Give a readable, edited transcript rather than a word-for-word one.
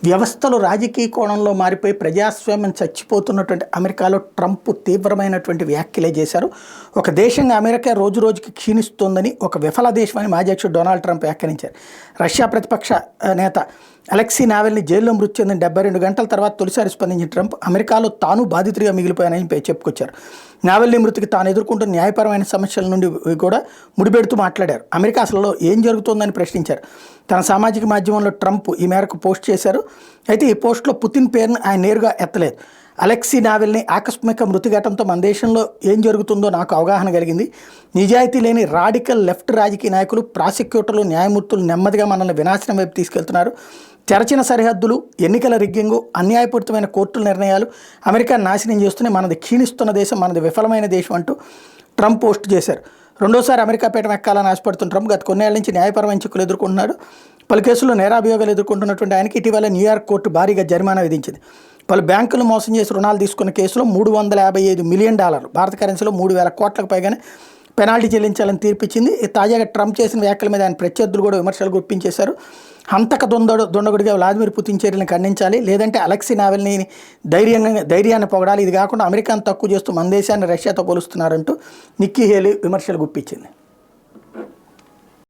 వ్యవస్థలు రాజకీయ కోణంలో మారిపోయి ప్రజాస్వామ్యం చచ్చిపోతున్నటువంటి అమెరికాలో ట్రంప్ తీవ్రమైనటువంటి వ్యాఖ్యలే చేశారు. ఒక దేశంగా అమెరికా రోజు రోజుకి క్షీణిస్తోందని, ఒక విఫల దేశమని మాజీ అధ్యక్షుడు డొనాల్డ్ ట్రంప్ వ్యాఖ్యానించారు. రష్యా ప్రతిపక్ష నేత అలెక్సీ నావెల్నీ జైల్లో మృతి చెందిన 72 గంటల తర్వాత తొలిసారి స్పందించిన ట్రంప్ అమెరికాలో తాను బాధితుడిగా మిగిలిపోయానని చెప్పుకొచ్చారు. నావెల్నీ మృతికి తాను ఎదుర్కొంటున్న న్యాయపరమైన సమస్యల నుండి కూడా ముడిపెడుతూ మాట్లాడారు. అమెరికా అసలు ఏం జరుగుతోందని ప్రశ్నించారు. తన సామాజిక మాధ్యమంలో ట్రంప్ ఈ మేరకు పోస్ట్ చేశారు. అయితే ఈ పోస్ట్లో పుతిన్ పేరును ఆయన నేరుగా ఎత్తలేదు. అలెక్సీ నావెల్నీ ఆకస్మిక మృతి ఘటనతో మన దేశంలో ఏం జరుగుతుందో నాకు అవగాహన కలిగింది. నిజాయితీ లేని రాడికల్ లెఫ్ట్ రాజకీయ నాయకులు, ప్రాసిక్యూటర్లు, న్యాయమూర్తులు నెమ్మదిగా మనల్ని వినాశనం వైపు తీసుకెళ్తున్నారు. తెరచిన సరిహద్దులు, ఎన్నికల రిగ్గింగు, అన్యాయపూరితమైన కోర్టుల నిర్ణయాలు అమెరికాను నాశనం చేస్తూనే మనది క్షీణిస్తున్న దేశం, మనది విఫలమైన దేశం అంటూ ట్రంప్ పోస్ట్ చేశారు. రెండోసారి అమెరికా పీఠం ఎక్కాలని ఆశపడుతున్న ట్రంప్ గత కొన్నేళ్ల నుంచి న్యాయపరమైన చిక్కులు ఎదుర్కొంటున్నాడు. పలు కేసుల్లో నేరాభియోగాలు ఎదుర్కొంటున్నటువంటి ఆయనకి ఇటీవల న్యూయార్క్ కోర్టు భారీగా జరిమానా విధించింది. పలు బ్యాంకులు మోసం చేసి రుణాలు తీసుకున్న కేసులో $355 మిలియన్, భారత కరెన్సీలో 3,000 కోట్లకు పైగానే పెనాల్టీ చెల్లించాలని తీర్పిచ్చింది. తాజాగా ట్రంప్ చేసిన వ్యాఖ్యల మీద ఆయన ప్రత్యర్థులు కూడా విమర్శలు గుప్పించేశారు. హంతక దొండగుడిగా వ్లాదిమిర్ పుతిన్ చర్యలను ఖండించాలి, లేదంటే అలెక్సీ నావెల్నీని ధైర్యాన్ని పొగడాలి. ఇది కాకుండా అమెరికాను తక్కువ చేస్తూ మన దేశాన్ని రష్యాతో పోలుస్తున్నారంటూ నిక్కీ హేలీ విమర్శలు గుప్పించింది.